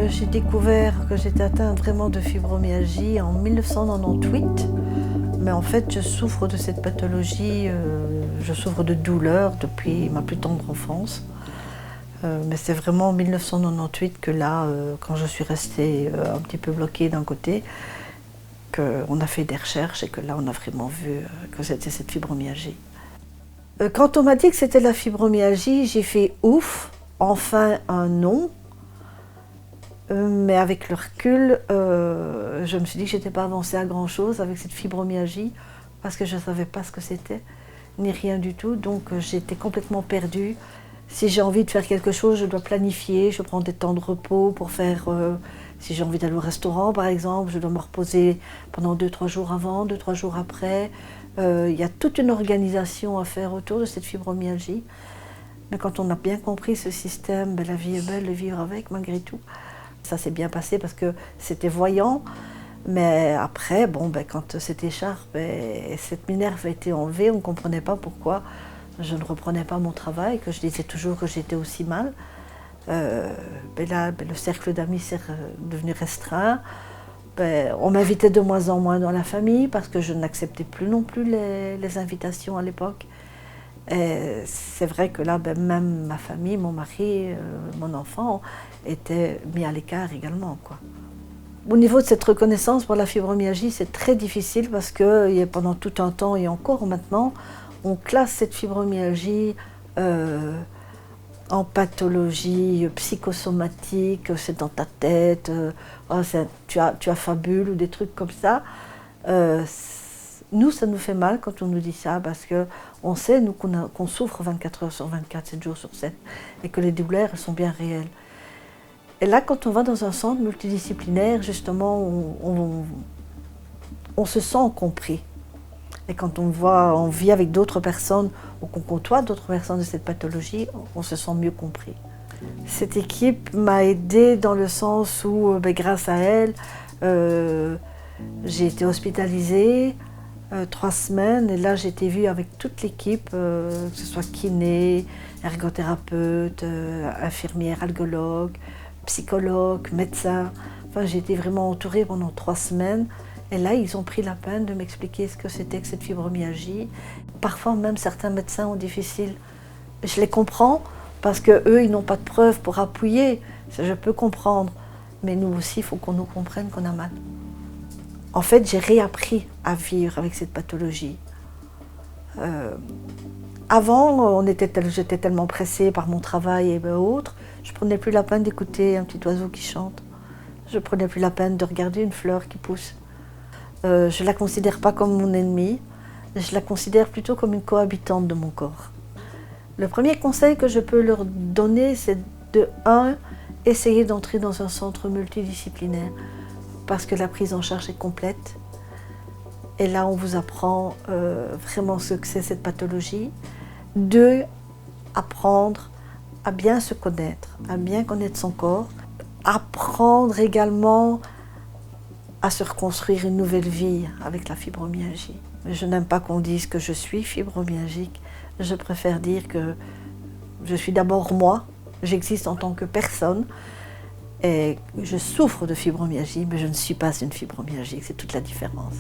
J'ai découvert que j'étais atteinte vraiment de fibromyalgie en 1998. Mais en fait, je souffre de cette pathologie, je souffre de douleurs depuis ma plus tendre enfance. Mais c'est vraiment en 1998 que là, quand je suis restée un petit peu bloquée d'un côté, qu'on a fait des recherches et que là, on a vraiment vu que c'était cette fibromyalgie. Quand on m'a dit que c'était la fibromyalgie, j'ai fait ouf, enfin un nom. Mais avec le recul, je me suis dit que je n'étais pas avancée à grand chose avec cette fibromyalgie parce que je ne savais pas ce que c'était, ni rien du tout. Donc j'étais complètement perdue. Si j'ai envie de faire quelque chose, je dois planifier, je prends des temps de repos pour faire, si j'ai envie d'aller au restaurant par exemple, je dois me reposer pendant 2-3 jours avant, 2-3 jours après. Il y a toute une organisation à faire autour de cette fibromyalgie. Mais quand on a bien compris ce système, ben, la vie est belle de vivre avec malgré tout. Ça s'est bien passé parce que c'était voyant, mais après, bon, ben, quand cette écharpe et cette minerve a été enlevée, on ne comprenait pas pourquoi je ne reprenais pas mon travail, que je disais toujours que j'étais aussi mal. Ben là, ben, le cercle d'amis s'est devenu restreint. Ben, on m'invitait de moins en moins dans la famille parce que je n'acceptais plus non plus les invitations à l'époque. C'est vrai que là, ben, même ma famille, mon mari, mon enfant étaient mis à l'écart également, quoi. Au niveau de cette reconnaissance pour la fibromyalgie, c'est très difficile parce que pendant tout un temps et encore maintenant, on classe cette fibromyalgie en pathologie psychosomatique, c'est dans ta tête, oh, tu as fabule ou des trucs comme ça. Nous, ça nous fait mal quand on nous dit ça parce qu'on sait, nous, qu'on souffre 24 heures sur 24, 7 jours sur 7 et que les douleurs, elles sont bien réelles. Et là, quand on va dans un centre multidisciplinaire, justement, on se sent compris. Et quand on vit avec d'autres personnes ou qu'on côtoie d'autres personnes de cette pathologie, on se sent mieux compris. Cette équipe m'a aidée dans le sens où, ben, grâce à elle, j'ai été hospitalisée 3 semaines et là j'ai été vue avec toute l'équipe, que ce soit kiné, ergothérapeute, infirmière, algologue, psychologue, médecin. Enfin, j'ai été vraiment entourée pendant 3 semaines. Et là, ils ont pris la peine de m'expliquer ce que c'était que cette fibromyalgie. Parfois, même certains médecins ont difficile. Je les comprends parce qu'eux, ils n'ont pas de preuves pour appuyer. Ça, je peux comprendre. Mais nous aussi, il faut qu'on nous comprenne qu'on a mal. En fait, j'ai réappris à vivre avec cette pathologie. Avant, j'étais tellement pressée par mon travail et autres, je ne prenais plus la peine d'écouter un petit oiseau qui chante. Je ne prenais plus la peine de regarder une fleur qui pousse. Je ne la considère pas comme mon ennemie, je la considère plutôt comme une cohabitante de mon corps. Le premier conseil que je peux leur donner, c'est de 1, essayer d'entrer dans un centre multidisciplinaire parce que la prise en charge est complète. Et là, on vous apprend vraiment ce que c'est cette pathologie. 2, apprendre à bien se connaître, à bien connaître son corps. Apprendre également à se reconstruire une nouvelle vie avec la fibromyalgie. Je n'aime pas qu'on dise que je suis fibromyalgique. Je préfère dire que je suis d'abord moi, j'existe en tant que personne et je souffre de fibromyalgie, mais je ne suis pas une fibromyalgique, c'est toute la différence.